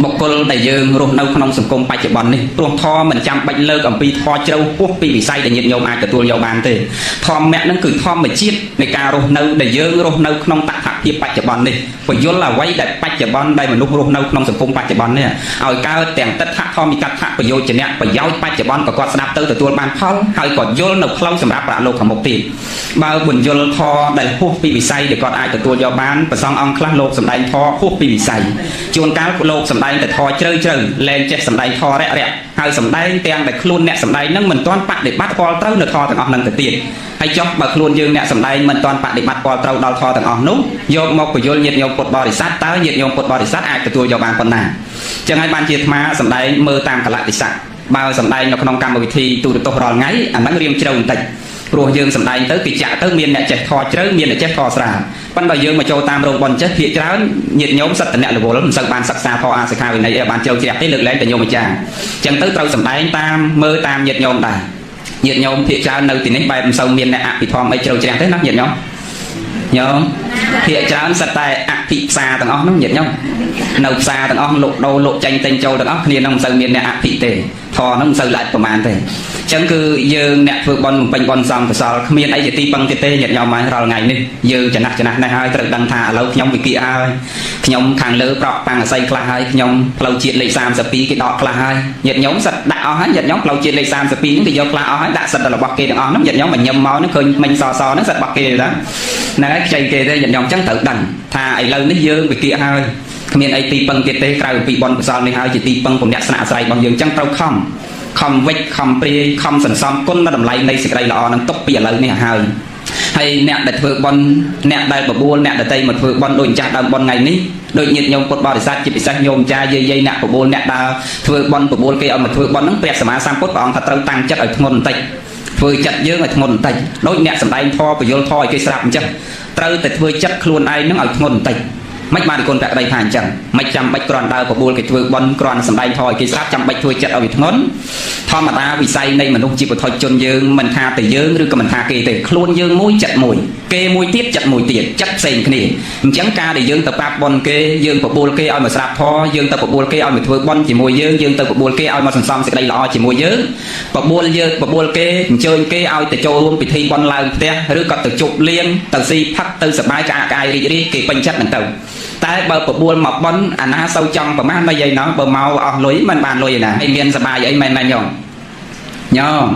បុគ្គលដែលយើងរស់នៅក្នុងសង្គមបច្ចុប្បន្ននេះព្រោះធម៌មិនចាំបាច់លើកអំពីធម៌ជ្រៅពោះពីវិស័យដែលញាតិញោមអាចទទួលយកបានទេធម៌ហ្នឹងគឺធម្មជាតិនៃការរស់នៅដែលយើងរស់នៅក្នុងតថភាពបច្ចុប្បន្ននេះពយល់អ្វីដែលបច្ចុប្បន្នដែលមនុស្សរស់នៅក្នុងសង្គមបច្ចុប្បន្ននេះឲ្យកើតទាំងទិដ្ឋធម្មិកថាប្រយោជន៍ប្រយោជន៍បច្ចុប្បន្នក៏គាត់ស្ដាប់ទៅទទួលបានផលហើយក៏យល់នៅផ្លូវសម្រាប់ប្រាក់លោកខាងមុខទៀតបើបញ្យល់ធម៌ដែលហួសពីវិស័យដែលគាត់អាចទទួលយកបានប្រសងអង្គខ្លះលោកសម្ដែងធម៌ហួសពីវិស័យជួនកាលលោកសម្ដែងតែធម៌ជ្រៅលែងចេះសម្ដែងធម៌រាក់ហើយសម្ដែងទាំងតែខ្លួនអ្នកសម្ដែងនឹងមិនទាន់បដិបត្តិផលត្រូវនៅធម៌ទាំងអស់នឹងទៅទៀតហើយចុះបើខ្លួនយើងអ្នកសម្ដែងមិនទាន់បដិបត្តិផលត្រូវដល់ធម៌ទាំងអស់នោះយកមកបញ្យល់ញាតិញោមពុទ្ធបរិស័ទតើញាតិញោមពុទ្ធបរិស័ទអាចទទួលយកបានប៉ុណ្ណាចឹងហើយបានជាអាត្មាសម្ដែងមើលតាមកលៈទេសៈបើសម្ដែងនៅក្នុងកម្មវិធីទូរទស្សន៍រាល់ថ្ងៃអាហ្នឹងរៀងជ្រៅបន្តិចព្រោះយើងសម្ដែងទៅគេចាក់ទៅមានអ្នកចេះធម៌ជ្រៅមានអ្នកចេះធម៌ស្រាលប៉ុន្តែយើងមកចូលតាមរោងបនចេះភាគច្រើនញាតិញោមសិតតអ្នករវល់មិនសូវបានសិក្សាធម៌អាសិក្ខាវិន័យបានជ្រៅជ្រះទេលើកលែងតែញោមអាចារ្យចឹងទៅត្រូវសម្ដែងតាមមើលតាមញាតិញោមដែរញាតិញោមភាគច្រើននៅទីនេះបែបមិនសូវមានអ្នកអភិធម្មអីជ្រៅជ្រះទេណាញាតិញោមភាគច្រើនសិតតែអភិផ្សារទាំងអស់នោះញាតិញោមនៅផ្សារទាំងអស់លោកដូរលោកចាញ់ទិញចូលទាំងអស់គ្នានឹងមិនសូវមានអ្នកអភិទេធម៌នឹងមិនសូវល្អិតប្រមាណទេចឹងគឺយើងអ្នកធ្វើបន់បំពេញបន់សំកសលគ្មានអីជាទីពឹងទេញាតិញោមមករាល់ថ្ងៃនេះយើងចំណាស់នេះហើយត្រូវដឹងថាឥឡូវខ្ញុំវិគិហើយខ្ញុំខាងលើប្រក់តាំងអស័យខ្លះហើយខ្ញុំផ្លូវជាតិលេខ32គេដកខ្លះហើយញាតិញោមសិតដាក់អស់ហើយញាតិញោមផ្លូវជាតិលេខ32ហ្នឹងគេយកខ្លះអស់ហើយដាក់សិតរបស់គេទាំងអស់ហ្នឹងញាតិញោមមកញឹមមកហ្នឹងឃើញមិញសហ្នឹងសិតរបស់គេទេហ្នឹងហើយខ្ចីគេទេញាតិញោមចឹងត្រូវដឹងថាឥឡូវនេះយើងវិគិហើយគ្មានអីទីពឹងទៀតទេក្រៅពីបន់កសលនេះហើយជាទីពឹងពុំអ្នកស្នាក់អាស្រ័យរបស់យើងចឹងត្រូវខំវិច្ចខំព្រាយខំសន្សំគុណនៅតម្លៃនៃសេចក្តីល្អនឹងទុកពីឥឡូវនេះហើយហើយអ្នកដែលធ្វើបន់អ្នកដែលបបួលអ្នកដតីមកធ្វើបន់ដូចចាស់ដើមបន់ថ្ងៃនេះដូចញាតិញោមពុទ្ធបរិស័ទជាពិសេសញោមចាយាយអ្នកបបួលអ្នកដើរធ្វើបន់បបួលគេឲ្យមកធ្វើបន់ហ្នឹងព្រះសម្មាសម្ពុទ្ធព្រះអង្គថាត្រូវតាំងចិត្តឲ្យធ្ងន់បន្តិចធ្វើចិត្តយើងឲ្យធ្ងន់បន្តិចដូចអ្នកសម្ដែងធម៌ពយល់ធម៌ឲ្យគេស្រាប់អញ្ចឹងត្រូវតែធ្វើចិត្តខ្លួនឯងហ្នឹងឲ្យធ្ងន់បន្តិចមិនបានគុណប្រក្តីថាអញ្ចឹងមិនចាំបាច់គ្រាន់ដើរបបួលគេធ្វើបន់គ្រាន់សម្ដែងធម៌ឲ្យគេស្រាប់ចាំបាច់ធ្វើចិត្តឲ្យវាធ្ងន់ធម្មតាវិស័យនៃមនុស្សជាបុថុជនយើងមិនថាតែយើងឬក៏មិនថាគេទេខ្លួនយើងមួយចិត្តមួយគេមួយទៀតចិត្តមួយទៀតចិត្តផ្សេងគ្នាអញ្ចឹងការដែលយើងទៅប្រាប់បន់គេយើងបបួលគេឲ្យមកស្រាប់ធម៌យើងទៅបបួលគេឲ្យមកធ្វើបន់ជាមួយយើងទៅបបួលគេឲ្យមកសន្សំសេចក្តីល្អជាមួយយើងបបួលគេអញ្ជើញគេឲ្យទៅចូលរួមពិធីបន់ឡើងផ្ទះឬក៏ទៅជប់លៀងទៅស៊ីផឹកទៅសប្បាយកាយរីករាយគេពេញចិត្តហ្នឹងទៅតែបើបបួលមកបន់អាណាសូវចង់ប្រមាណតែយាយណោះបើមកអស់លុយមិនបានលុយឯណាហើយមានសបាយអីមិនញោម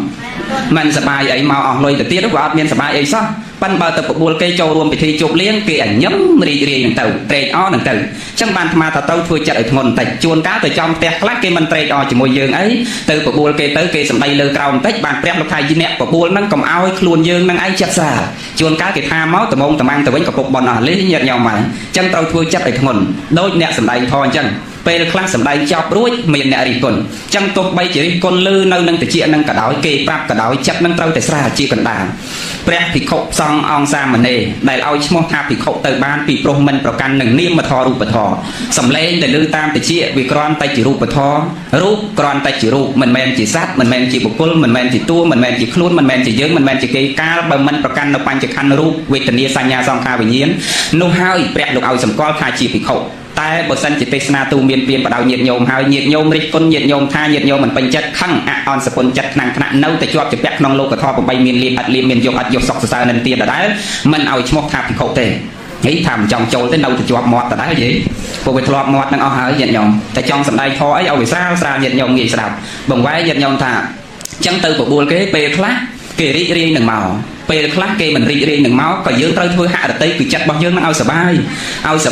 មិនសបាយអីមកអស់លុយទៅទៀតក៏អត់មានសបាយអីសោះប៉ិនបើទៅបបួលគេចូលរួមពិធីជប់លៀងគេអញ្ញឹមរីករាយនឹងទៅត្រេកអរនឹងទៅអញ្ចឹងបានអាត្មាថាទៅធ្វើចិត្តឲ្យធ្ងន់បន្តិចជួនកាលទៅចំផ្ទះខ្លះគេមិនត្រេកអរជាមួយយើងអីទៅបបួលគេទៅគេសម្ដីលើក្រោមបន្តិចបានព្រះលោកថាអ្នកបបួលហ្នឹងកុំឲ្យខ្លួនយើងនឹងឯងចិត្តស្រាលជួនកាលគេថាមកត្មងត្មាំងទៅវិញក៏ពុកបន់អស់លេញាតិញោមមកអញ្ចឹងត្រូវធ្វើចិត្តឲ្យធ្ងន់ដូចអ្នកសម្ដែងធម៌អញ្ចឹងពេលខ្លះសម្ដែងចប់រួចមានអ្នករិះគន់អញ្ចឹងទោះបីជារិះគន់លឺនៅនឹងតិចនឹងក៏ដោយគេប្រាប់ក៏ដោយចិត្តនឹងត្រូវតែស្រាលជាកណ្ដាលព្រះភិក្ខុសង្ឃអង្គសាមណេរដែលឲ្យឈ្មោះថាភិក្ខុទៅបានពីព្រោះមិនប្រកាន់នឹងនាមធម៌រូបធម៌សំឡេងដែលលឺតាមតិចវាគ្រាន់តែជារូបធម៌រូបគ្រាន់តែជារូបមិនមែនជាសត្វមិនមែនជាបុគ្គលមិនមែនជាតួមិនមែនជាខ្លួនមិនមែនជាយើងមិនមែនជាគេកាលបើមិនប្រកាន់នៅបញ្ចខណ្ឌរូបវេទនាសញ្ញាសង្ខារវិញ្ញាណនោះហើយព្រះលោកឲ្យសម្គាល់ថាជាភិក្ខុតែបើសិនជាទេសនាទូមានព្រានបដៅញាតិញោមហើយញាតិញោមរិះគន់ញាតិញោមថាញាតិញោមមិនពេញចិត្តខឹងអន់សពុនចិត្តខ្លាំងខ្នាក់នៅតែជាប់ជាពាក់ក្នុងលោកធម៌8មានលៀបអត់លៀបមានយកអត់យកសុខសរសើរនឹងទៀតដដែលមិនឲ្យឈ្មោះថាភិក្ខុទេហីថាមិនចង់ចូលទេនៅតែជាប់មាត់ដដែលយីពួកវាធ្លាប់មាត់នឹងអស់ហើយញាតិញោមតែចង់សម្ដែងធម៌អីឲ្យវាស្រាលញាតិញោមងាយស្ដាប់បង្វែរញាតិញោមថាអញ្ចឹងទៅបបួលគេពេលខ្លះគេរីករាយនឹងមកពេលខ្លះគេមិនរីករាយនឹងមកក៏យើងត្រូវធ្វើហរតីគឺចិត្តរបស់យើងនឹងឲ្យស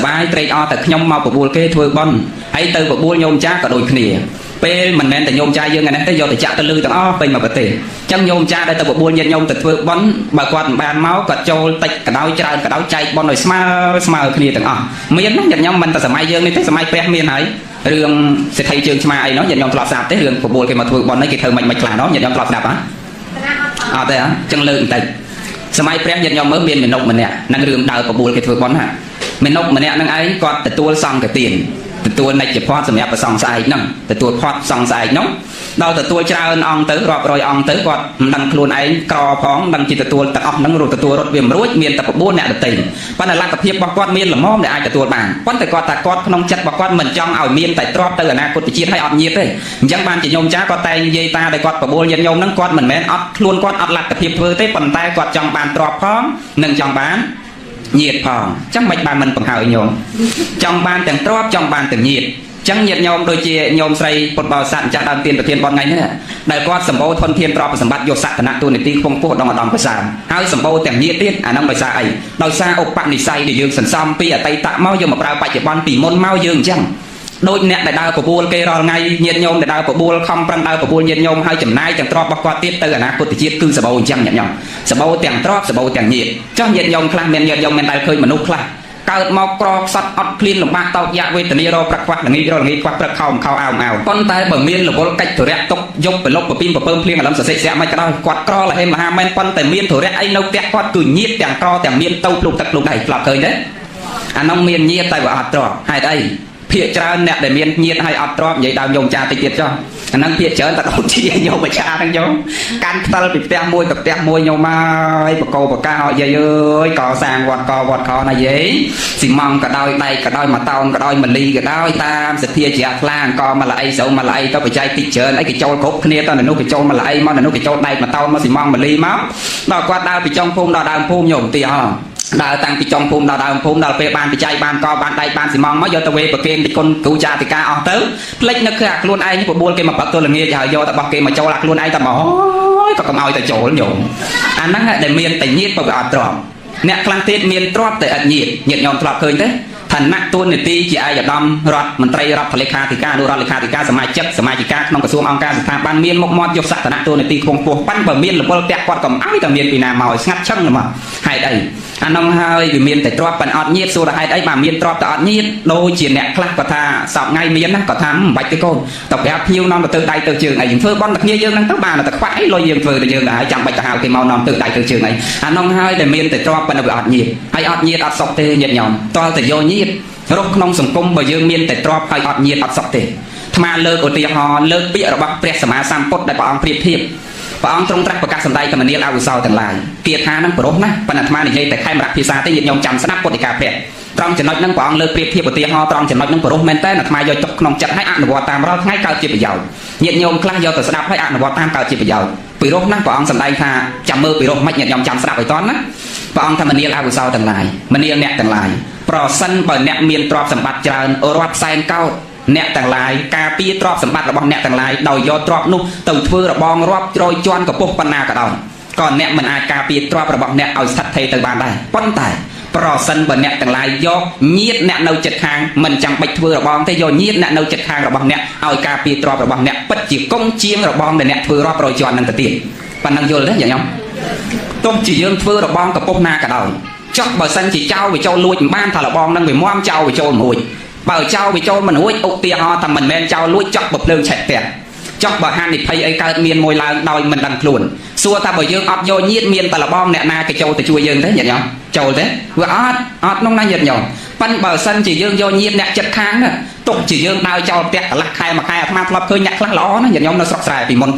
បាយត្រេកអរតែខ្ញុំមកបបួលគេធ្វើបន់ហើយទៅបបួលញោមចាស់ក៏ដូចគ្នាពេលមិនមែនតែញោមចាស់យើងឯនេះទេយកទៅចាក់ទៅលឺទាំងអស់ពេញមកប្រទេសអញ្ចឹងញោមចាស់ដែលទៅបបួលញាតិញោមទៅធ្វើបន់បើគាត់មិនបានមកគាត់ចូលតិចកដោច្រើនកដោចែកបន់ឲ្យស្មើគ្នាទាំងអស់មានណាញាតិញោមមិនតែសម័យយើងនេះទេសម័យព្រះមានហើយរឿងសេដ្ឋីជើងឆ្មាអីនោះញាតិញោមធ្លាប់ស្ដាប់ទេរឿងបបួលគេមកធ្វើបន់នេះគេធ្វើមិនខ្លះនោះញាតិញោមធ្លាប់ស្ដាប់ហ៎អត់ទេហ៎អញ្ចឹងលើកបន្តិចសម័យព្រះញាតិញោមមើលមានមេនុកម្នាក់នឹងរឿងដើរបបួលគេធ្វើបន់ណាមេនុម្នាក់នឹងឯងគាត់ទទួលសង្ឃទានទទួលនិច្ចផាត់សម្រាប់ប្រសងស្អែកហ្នឹងទទួលផាត់សង្ឃស្អែកហ្នឹង ដល់ទទួលច្រើនអង្គទៅរាប់រយអង្គទៅគាត់មិនដឹងខ្លួនឯងក្រផងដឹងជាទទួលទាំងអស់ហ្នឹងរត់ទទួលរត់វាមិនរួចមានតែ9អ្នកដទៃប៉ុន្តែលទ្ធភាពរបស់គាត់មានល្មមដែលអាចទទួលបានប៉ុន្តែគាត់ថាគាត់ក្នុងចិត្តរបស់គាត់មិនចង់ឲ្យមានតែទ្រព្យទៅអនាគតជាតិឲ្យអត់ញាតទេអញ្ចឹងបានជាញោមចាគាត់តែងនិយាយតាដែលគាត់បបួលញាតិញោមហ្នឹងគាត់មិនមែនអត់ខ្លួនគាត់អត់លទ្ធភាពធ្វើទេប៉ុន្តែគាត់ចង់បានទ្រព្យផងនិងចង់បានញាតផងអញ្ចឹងមិនបានមិនបង្ហើយញោមចង់បានទាំងទ្រព្យចង់បានទាំងញាតចឹងញាតិញោមដូចជាញោមស្រីពុទ្ធបរិស័ទចាស់ដើមទានប្រធានបនថ្ងៃនេះដែលគាត់សម្បូរធនធានទ្រព្យសម្បត្តិយកសក្តានៈទូនាទីខ្ពង់ខ្ពស់ដល់ឧត្តមប្រសើរហើយសម្បូរទាំងញាតិទៀតអានឹងដោយសារអីដោយសារឧបនិស្ស័យដែលយើងសន្សំពីអតីតមកយកមកប្រើបច្ចុប្បន្នពីមុនមកយើងអញ្ចឹងដូចអ្នកដែលដើរបបួលគេរាល់ថ្ងៃញាតិញោមដែលដើរបបួលខំប្រឹងដើរបបួលញាតិញោមហើយចំណាយទាំងទ្រព្យរបស់គាត់ទៀតទៅអនាគតជាតិគឺសម្បូរអញ្ចឹងញាតិញោមសម្បូរទាំងទ្រព្យសម្បូរទាំងញាតិចុះញាតិញោមខ្លះមានញាតិញោមមានដែលឃើញមនុស្សខ្លះកើតមកក្រខ្សត់អត់ឃ្លានលំបាកតោកយ៉ាវេទនារប្រខ្វះល្ងាចរល្ងាចខ្វះព្រឹកខោអោមប៉ុន្តែបើមានរវល់កិច្ចធរៈទុកយកប្រឡប់ប្រពីងប្រពើភ្លៀងអលឹមសសិស្រាមិនក៏ដោយគាត់ក្រលហេមហាមែនប៉ុន្តែមានធរៈអីនៅផ្ទះគាត់គឺញាតទាំងក្រទាំងមានទៅភ្លុកទឹកភ្លុកដៃផ្លាប់ឃើញទេអានោះមានញាតតែវាអត់ទ្រព្យហេតុអីភាគច្រើនអ្នកដែលមានញាតហើយអត់ទ្រព្យនិយាយដើមញោមចាតិចទៀតចុះអាហ្នឹងភាគច្រើនតែដូចជាញោមអាចារ្យហ្នឹងញោមកាន់ផ្ទិលពីផ្ទះមួយទៅផ្ទះមួយញោមហើយបកោបកាឲ្យយាយអើយកសាងវត្តខណាយាយស៊ីម៉ង់ក៏ដោយដែកក៏ដោយ1តោនក៏ដោយ1លីក៏ដោយតាមសទ្ធាជ្រះថ្លាអង្គមកល្អីស្រូវមកល្អីទៅបច្ច័យតិចច្រើនអីគេចូលគ្រប់គ្នាទៅនៅនោះគេចូលមកល្អីមកនៅនោះគេចូលដែក1តោនមកស៊ីម៉ង់1លីមកដល់គាត់ដើរពីចុងភូមិដល់ដើមភូមិញោមទីហោដើរតាំងពីចុងភូមិដល់ដើមភូមិដល់ពេលបានបច្ច័យបានកបានដែកបានស៊ីម៉ង់មកយកទៅវេប្រគេនពីគុណគ្រូចាតិកាអស់ទៅផ្លិចនឹកគឺអាខ្លួនឯងបបួលគេមកបាក់ទល់ល្ងាចហើយយកតែរបស់គេមកចូលអាខ្លួនឯងតែមកក៏កុំឲ្យតែចូលញោមអាហ្នឹងដែលមានតែញាតបើវាអត់ទ្រព្យអ្នកខ្លះទៀតមានទ្រព្យតែអត់ញាតញាតញោមធ្លាប់ឃើញទេឋានៈតួនាទីជាឯកឧត្តមរដ្ឋមន្ត្រីរដ្ឋលេខាធិការរដ្ឋលេខាធិការសមាជិកក្នុងក្រសួងអង្គការស្ថាប័នមានមុខមាត់យកសក្តានៈតួនាទីខ្ពង់ខ្ពស់ប៉ិនបើមានលពលផ្ទះគាត់កុំឲ្យតែមានពីណាមកស្ងាត់ឈឹងមកហេតុអីអានោះហើយវាមានតែទ្រព្យប៉ិនអត់ញាតសួរថាហេតុអីបើមានទ្រព្យតែអត់ញាតដូចជាអ្នកខ្លះគាត់ថាសពថ្ងៃមានណាគាត់ថាមិនបាច់ទេកូនតើប្រាប់ភ្ញៀវនាំទៅដៃទៅជើងអីយើងធ្វើបន់តែគ្នាយើងហ្នឹងទៅបានតែខ្វះអីលុយយើងធ្វើតែយើងដែរចាំបាច់ទៅហៅគេមកនាំទៅដៃទៅជើងអីអានោះហើយដែលមានតែទ្រព្យប៉ិនវាអត់ញាតហើយអត់ញាតអត់សុខទេញាតញោមតើតែយកញាតរស់ក្នុងសង្គមបើយើងមានតែទ្រព្យហើយអត់ញាតអត់សុខទេអាត្មាលើកឧទាហរណ៍លើកពាក្យរបស់ព្រះសម្មាសម្ពុទ្ធដែលព្រះអង្គប្រៀបធៀបព្រះអង្គទ្រង់ត្រាស់ប្រកាសសម្ដែងកមនាលអវុសោទាំងឡាយគាថានឹងប្រុសណាប៉ុន្តែអាត្មានិយាយតែខែមរៈភាសាទេញាតិញោមចាំស្ដាប់ពុទ្ធិកាព្រះត្រង់ចំណុចហ្នឹងព្រះអង្គលើកប្រៀបធៀបឧទាហរណ៍ត្រង់ចំណុចហ្នឹងប្រុសមែនតើអាត្មាយកទុកក្នុងចិត្តឲ្យអនុវត្តតាមរាល់ថ្ងៃកើតជាប្រយោជន៍ញាតិញោមខ្លះយកទៅស្ដាប់ឲ្យអនុវត្តតាមកើតជាប្រយោជន៍ពីរោះណាព្រះអង្គសម្ដែងថាចាំមើលពីរោះមិនញាតិញោមចាំស្ដាប់ឲ្យតន់ណាព្រះអង្គថាមនាលអវុសោទាំងឡាយមនាលអ្នកទាំងឡាយប្រសិនបើអ្នកមានទ្រព្យសម្បត្តិច្រើនរាប់សែនកោដអ្នកទាំងឡាយការពារទ្រព្យសម្បត្តិរបស់អ្នកទាំងឡាយដោយយកទ្រព្យនោះទៅធ្វើរបងរាប់រយជាន់កពុះប៉ុណ្ណាក៏ដោយក៏អ្នកមិនអាចការពារទ្រព្យរបស់អ្នកឲ្យស្ថិតថេរទៅបានដែរប៉ុន្តែប្រសិនបើអ្នកទាំងឡាយយកញាតអ្នកនៅចិត្តខាងមិនចាំបាច់ធ្វើរបងទេយកញាតអ្នកនៅចិត្តខាងរបស់អ្នកឲ្យការពារទ្រព្យរបស់អ្នកពិតជាគង់ជាងរបងដែលអ្នកធ្វើរាប់រយជាន់នឹងទៅទៀតប៉ុណ្ណឹងយល់ទេញញោមទោះជាយើងធ្វើរបងកពុះណាក៏ដោយចុះបើសិនជាចោលវាចូលលួចមិនបានថារបងនឹងវាមាំចោលវាចូលមិនរួចបើចោលវាចូលមិនរួចឧទាហរណ៍ថាមិនមែនចោលលួចចោះបើភ្លើងឆេះផ្ទះចោះបើហានិភ័យអីកើតមានមួយឡើងដោយមិនដឹងខ្លួនសួរថាបើយើងអត់យកញាតមានតែរបងអ្នកណាគេចូលទៅជួយយើងទេញាតិញោមចូលទេវាអត់ក្នុងណាញាតិញោមប៉ិនបើសិនជាយើងយកញាតអ្នកចិត្តខាងណាទុកជាយើងដើរចោលផ្ទះកន្លះខែមួយខែអាត្មាធ្លាប់ឃើញអ្នកខ្លះល្អណាញាតិញោមនៅស្រុកស្រែពីមុន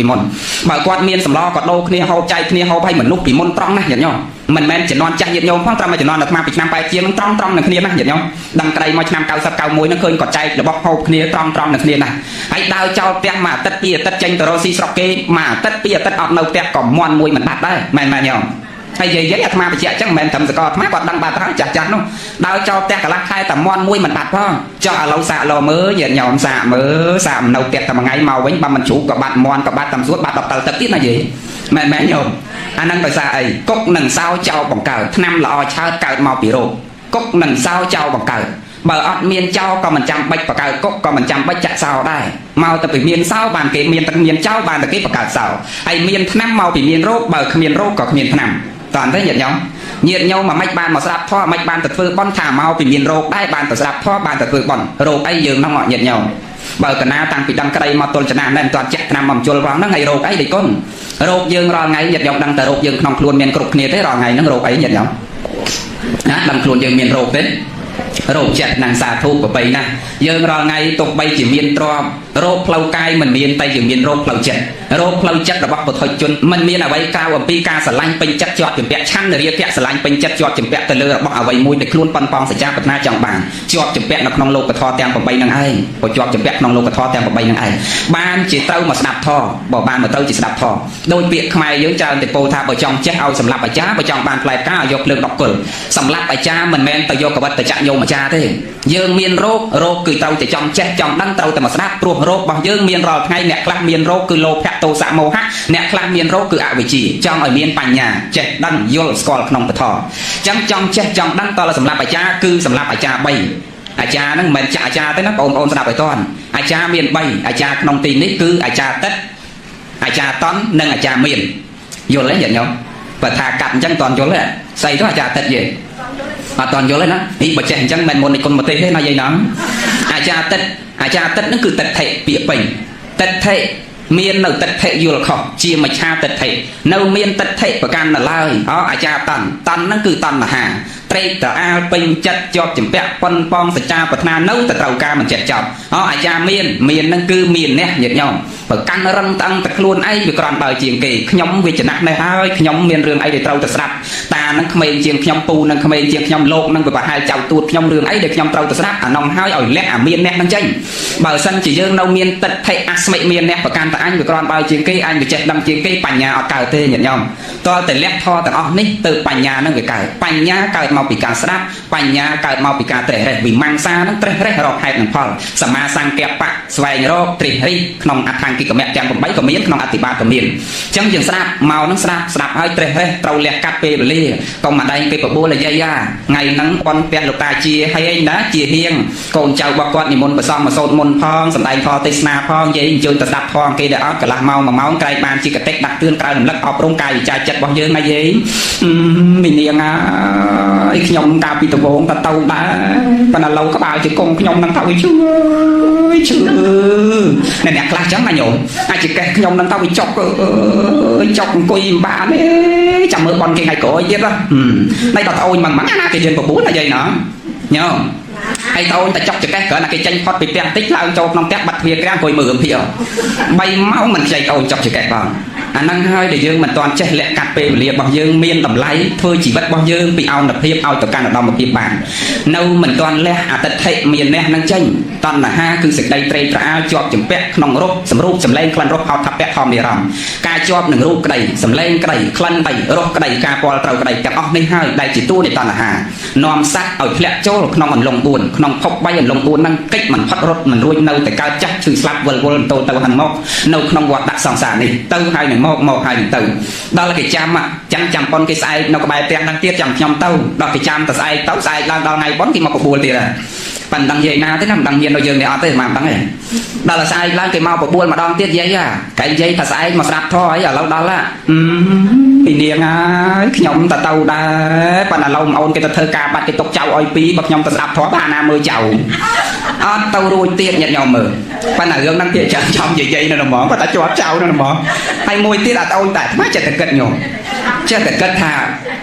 បើគាត់មានសម្លក៏ដូរគ្នាហូបចែកគ្នាហូបឲ្យមនុស្សពីមុនត្រង់ណាញាតិញោមមិនមែនជំនាន់ចាស់ញាតិញោមផងត្រង់តែជំនាន់អាត្មាពីឆ្នាំ8ជាងនឹងត្រង់នឹងគ្នាណាញាតិញោមដឹងក្តីមកឆ្នាំ90 91នឹងឃើញគាត់ចែករបស់ហូបគ្នាត្រង់នឹងគ្នាណាហើយដើរចោលផ្ទះមួយអាទិត្យពីរអាទិត្យចេញទៅរកស៊ីស្រុកគេមួយអាទិត្យពីរអាទិត្យអត់នៅផ្ទះក៏មន់មួយមិនបាត់ដែរមែនញោមហើយយាយអាត្មាបញ្ជាក់អញ្ចឹងមិនមែនត្រឹមសកលអាត្មាគាត់ដឹងបាត់ហើយចាស់នោះដើរចោលផ្ទះកន្លះខែតែមន់មួយមិនបាត់ផងចុះឥឡូវសាកលោមើលញាតិញោមសាកមើលសាកនៅផ្ទះតែមួយថ្ងៃមកវិញបើមិនជ្រូកក៏បាត់មន់ក៏បាត់តាមសួតបាត់10 តលទឹកទៀតណាយាយមែនញោមអាហ្នឹងដោយសារអីគុកនឹងសោចោលបង្កើតឆ្នាំល្អឆើតកើតមកពីរោគគុកនឹងសោចោលបង្កើតបើអត់មានចោលក៏មិនចាំបាច់បង្កើតគុកក៏មិនចាំបាច់ចាក់សោដែរមកទៅពីមានសោបានគេមានទឹកមានចោលបានតែគេបង្កើតសោហើយមានឆ្នាំមកពីមានរោគបើគ្មានរោគក៏គ្មានឆ្នាំតើអត់ទេញាតិញោមមកមិនបានមកស្ដាប់ធម៌មិនបានទៅធ្វើបន់ថាមកពីមានរោគដែរបានទៅស្ដាប់ធម៌បានទៅធ្វើបន់រោគអីយើងហ្នឹងញាតិញោមបើកណាតាំងពីដឹងក្តីមកទល់ចំណានមិនទាន់ចាក់ឆ្នាំមកជុលផងហ្នឹងហើយរោគអីដេកគុណរោគយើងរាល់ថ្ងៃញាតិញោមដឹងតែរោគយើងក្នុងខ្លួនមានគ្រប់គ្នាទេរាល់ថ្ងៃហ្នឹងរោគអីញាតិញោមណាដឹងខ្លួនយើងមានរោគទេ โรคចិត្តនឹងសាធុប្របីណាស់យើងរាល់ថ្ងៃទោះបីជាមានទ្រព្យរោគផ្លូវកាយមិនមានតែយើងមានរោគផ្លូវចិត្តរោគផ្លូវចិត្តរបស់បុថុជនមិនមានអ្វីក្រៅអំពីការស្រឡាញ់ពេញចិត្តជាប់ជំពាក់ឆន្ទរាគៈស្រឡាញ់ពេញចិត្តជាប់ជំពាក់ទៅលើរបស់អ្វីមួយដែលខ្លួនប៉ុនប៉ងសច្ចាប្រាថ្នាចង់បានជាប់ជំពាក់នៅក្នុងលោកធម៌ទាំង8នឹងឯងបើជាប់ជំពាក់ក្នុងលោកធម៌ទាំង8នឹងឯងបានជាត្រូវមកស្ដាប់ធម៌បើបានមកត្រូវជាស្ដាប់ធម៌ដោយពាក្យខ្មែរយើងច្រើនតែពោលថាបើចង់ចេះឲ្យសម្លាប់អាចារ្យបើចង់បានផ្លែផ្កាឲ្យយកភ្លើង10គល់សម្លាប់អាចារ្យមិនមែនទៅយកកវិតទៅចាក់ញោមអាចារ្យទេយើងមានរោគគឺត្រូវតែចង់ចេះចង់ដឹងត្រូវតែមកស្ដាប់ព្រោះរោគរបស់យើងមានរាល់ថ្ងៃអ្នកខ្លះមានរោគគឺលោភៈទោសៈមោហៈអ្នកខ្លះមានរោគគឺអវិជ្ជាចង់ឲ្យមានបញ្ញាចេះដឹងយល់ស្គាល់ក្នុងពធអញ្ចឹងចង់ចេះចង់ដឹងតើសម្រាប់អាចារ្យគឺសម្រាប់អាចារ្យ3អាចារ្យហ្នឹងមិនមែនចាក់អាចារ្យទេណាបងប្អូនស្ដាប់ឲ្យតាន់អាចារ្យមាន3អាចារ្យក្នុងទីនេះគឺអាចារ្យតិតអាចារ្យតន់និងអាចារ្យមានយល់ទេញាតិញោមបើថាកាត់អញ្ចឹងតន់យល់ទេស្អីទៅអាចារ្យតិតយេអត់តន់យល់ទេណានេះបើចេះអញ្ចឹងមិនមុននិគុណមកទេទេណាយាយណាអាចារ្យតិតហ្នឹងគឺតិដ្ឋិពាក្យពេញតិដ្ឋិមាននៅតិដ្ឋិយល់ខុសជាមច្ឆាតិដ្ឋិនៅមានតិដ្ឋិប្រកាន់នៅឡើយអាចារ្យតន់ហ្នឹងគឺតណ្ហាត្រេកត្រអាលពេញចិត្តជាប់ជំពាក់ប៉ុនប៉ងសច្ចាប្រាថ្នានៅតែត្រូវការមិនចិត្តចប់អាចារ្យមានហ្នឹងគឺមានអ្នកញាតិញោមបើកាន់រឹងតាំងតែខ្លួនឯងវាក្រាន់បើជាងគេខ្ញុំវាចំណាស់នេះហើយខ្ញុំមានរឿងអីដែលត្រូវតែស្ដាប់តានឹងក្មេងជាងខ្ញុំពូនឹងក្មេងជាងខ្ញុំលោកនឹងប្រហែលចៅទួតខ្ញុំរឿងអីដែលខ្ញុំត្រូវតែស្ដាប់អានំហើយឲ្យលះអាមានអ្នកនឹងចេញបើសិនជាយើងនៅមានតិដ្ឋិអស្មិមានអ្នកប្រកាន់តែអញវាក្រាន់បើជាងគេអញវាចេះដឹងជាងគេបញ្ញាអត់កើតទេញាតិញោមតើតែលះធរទាំងអស់នេះទៅបញ្ញានឹងវាកើតបញ្ញាកើតមកពីការស្ដាប់បញ្ញាកើតមកពីការត្រេះរេះវិមង្សានឹងត្រេះរេះរកហេតុនិងផលសមាសង្កេបៈស្វែងរកត្រេះរិះក្នុងអដ្ឋង្គិកមៈទាំង8ក៏មានក្នុងអធិបាតក៏មានអញ្ចឹងយើងស្ដាប់មកនឹងស្ដាប់ហើយត្រេះរេះត្រូវលះកាត់ពេលវេលាកុំមកដែងគេបបួលអាយាយថ្ងៃហ្នឹងប៉ុនផ្ទះលោកតាជាហើយណាជាហៀងកូនចៅរបស់គាត់និមន្តប្រសំមកសូត្រមន្តផងសម្ដែងធម៌ទេសនាផងយាយអញ្ជើញទៅស្ដាប់ធម៌គេដែលអត់កន្លះម៉ោង1ម៉ោងក្រែងបានជាកតិកដាក់ទឿនក្រៅរំលឹកអប់រំកាយវិចារចិត្តរបស់យើងណាយាយមីនាងអើយខ្ញុំកាលពីដំបូងទៅដែរប៉ុន្តែឡូវក្បាលជាកងខ្ញុំនឹងទៅវាឈឺអ្នកខ្លះចឹងណាញោមអាចជាកេះខ្ញុំនឹងទៅវាចុកអង្គុយមិនបានទេចាំមើលបនគេថ្ងៃក្រោយទៀតណាដៃដល់ត្អូនមិនណាគេយើងបបួលណាយាយណាញោមហើយត្អូនតែចុកចកេះគ្រាន់តែគេចេញផុតពីផ្ទះបន្តិចឡើងចូលក្នុងផ្ទះបាត់ទ្វារក្រាំងអង្គុយមើលរឿងភាគ3ម៉ោងមិនខ្ចីត្អូនចុកចកេះបងអាហ្នឹងហើយដែលយើងមិនទាន់ចេះលះកាត់ពេលវេលារបស់យើងមានតម្លៃធ្វើជីវិតរបស់យើងពីអោនភាពឲ្យទៅកាន់ឧត្តមភាពបាននៅមិនទាន់លះអតិថិមានអ្នកនឹងចេញតណ្ហាគឺសេចក្តីត្រេកត្រអាលជាប់ជំពាក់ក្នុងរូបសម្រូបសម្លេងក្លិនរសអោថពៈធម្មនិរមការជាប់នឹងរូបក្តីសម្លេងក្តីក្លិនក្តីរសក្តីការពាល់ត្រូវក្តីទាំងអស់នេះហើយដែលជាតួនៃតណ្ហានាំសត្វឲ្យធ្លាក់ចូលក្នុងអន្លង់4ក្នុងភព3អន្លង់4ហ្នឹងកិច្ចមិនផុតរត់មិនរួចនៅតែកើតចាស់ឈឺស្លាប់វិលវល់ទៅហិនមកនៅក្នុងវដ្តសង្សារនេះទៅហើយនឹងមកហើយនឹងទៅដល់គេចាំប៉ុនគេស្អែកនៅក្បែរផ្ទះហ្នឹងទៀតចាំខ្ញុំទៅដល់គេចាំតែស្អែកឡើងដល់ថ្ងៃប៉ុនគេមកបបួលទៀតហើយប៉ណ្ណឹងយាយណាទេណាមិនដឹងមាននៅយើងនេះអត់ទេមិនដឹងទេដល់ស្អែកឡើងគេមកបបួលម្ដងទៀតយាយកាយយាយថាស្អែកមកស្ដាប់ធម៌អីឥឡូវដល់ពីនាងហើយខ្ញុំទៅដែរប៉ណ្ណឹងឡូវអូនគេទៅធ្វើការបាត់គេຕົកចៅឲ្យពីបើខ្ញុំទៅស្ដាប់ធម៌បានណាមើលចៅអត់ទៅរួចទៀតញាតិញោមមើលប៉ណ្ណឹងរឿងហ្នឹងគេចាំចំយាយនៅហ្មងគាត់តែជាប់ចៅនៅហ្មងហើយមួយទៀតអត់អូនតែថ្មចិត្តតែគិតញោមចេះតែគិតថ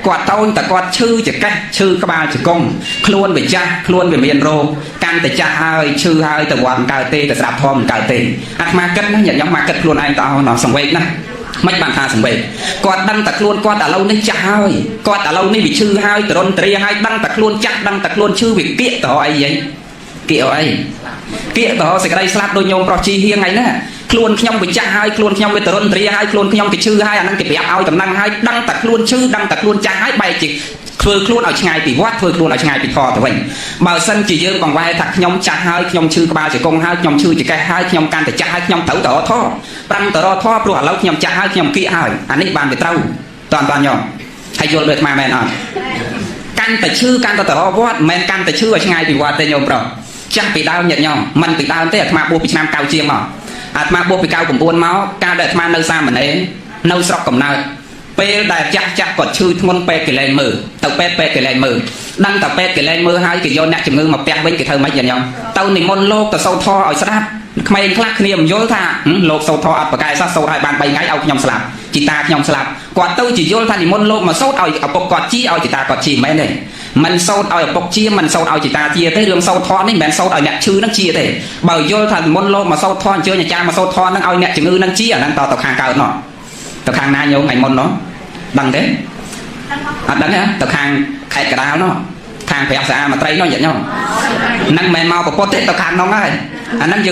ាគាត់តូនតែគាត់ឈឺចកេះឈឺក្បាលជង្គង់ខ្លួនវាចាស់ខ្លួនវាមានរោគកាន់តែចាស់ហើយឈឺហើយទៅវត្តមិនកើតទេទៅស្ដាប់ធម៌មិនកើតទេអាត្មាគិតណាញាតិញោមមកគិតខ្លួនឯងតោះសង្វេគណាមិនបានថាសង្វេគគាត់ដឹងតែខ្លួនគាត់ឥឡូវនេះចាស់ហើយគាត់ឥឡូវនេះវាឈឺហើយទរនទ្រាហើយដឹងតែខ្លួនចាស់ដឹងតែខ្លួនឈឺវាគៀកទៅអីយីគៀកអីគៀកទៅសេចក្តីស្លាប់ដូចញោមប្រុសជីហៀងហ្នឹងណាខ្លួនខ្ញុំវាចាស់ហើយខ្លួនខ្ញុំវាទរនទ្រាហើយខ្លួនខ្ញុំវាឈឺហើយអាហ្នឹងគេប្រាប់ឲ្យតំណែងហើយដឹងតែខ្លួនឈឺដឹងតែខ្លួនចាស់ហើយបែរជាធ្វើខ្លួនឲ្យឆ្ងាយពីវត្តធ្វើខ្លួនឲ្យឆ្ងាយពីធម៌ទៅវិញបើសិនជាយើងបង្វែរថាខ្ញុំចាស់ហើយខ្ញុំឈឺក្បាលជង្គង់ហើយខ្ញុំឈឺចង្កេះហើយខ្ញុំកាន់តែចាស់ហើយខ្ញុំត្រូវតរធម៌ប្រាំតរធម៌ព្រោះឥឡូវខ្ញុំចាស់ហើយខ្ញុំគៀកហើយអានេះបានវាត្រូវតន់ញោមហើយយល់ដូចខ្មែរមែនអត់កាន់តែឈឺកាន់តែតរវត្តមិនមែនកាន់តែឈឺឲ្យឆ្ងាយពីវត្តទេញោមប្រុសចាស់ពីដើមញាតិញោមមិនពីដើមទេអាត្មាបួសពីឆ្នាំ9ជាងមកអាត្មាបួសពី99មកកាលដែលអាត្មានៅសាមណេរនៅស្រុកកំណើតពេលដែលចាស់គាត់ឈឺធ្ងន់ពេទ្យគេលែងមើលទៅពេទ្យគេលែងមើលដឹងតែពេទ្យគេលែងមើលហើយគេយកអ្នកជំងឺមកផ្ទះវិញគេធ្វើម៉េចយ៉ាងទៅនិមន្តលោកទៅសូត្រធម៌ឲ្យស្ដាប់ក្មេងខ្លះគ្នាមិនយល់ថាលោកសូត្រធម៌អត់ប្រកែសោះសូត្រឲ្យបាន3ថ្ងៃឲ្យខ្ញុំស្លាប់ជីតាខ្ញុំស្លាប់គាត់ទៅជាយល់ថានិមន្តលោកមកសូត្រឲ្យឪពុកគាត់ជីឲ្យជីតាគាត់ជីមិនមែនទេ mình sâu ở bọc chia mình sâu ở chỉ ta chia tới đường sâu thon đấy mình sâu ở nhạc chư nó chia thế bởi vô thành môn lô mà sâu thon chưa nhà cha mà sâu thon nó ao nhạc chữ ngư nó chia đang tao tập hàng cao nó tập hàng na nhau ngày môn nó bằng thế đắng á tập hàng khai cả đào nó hàng phải xa mà tây nó vậy nhau năng mày mau của pote tập hàng nó ngay anh năng dừng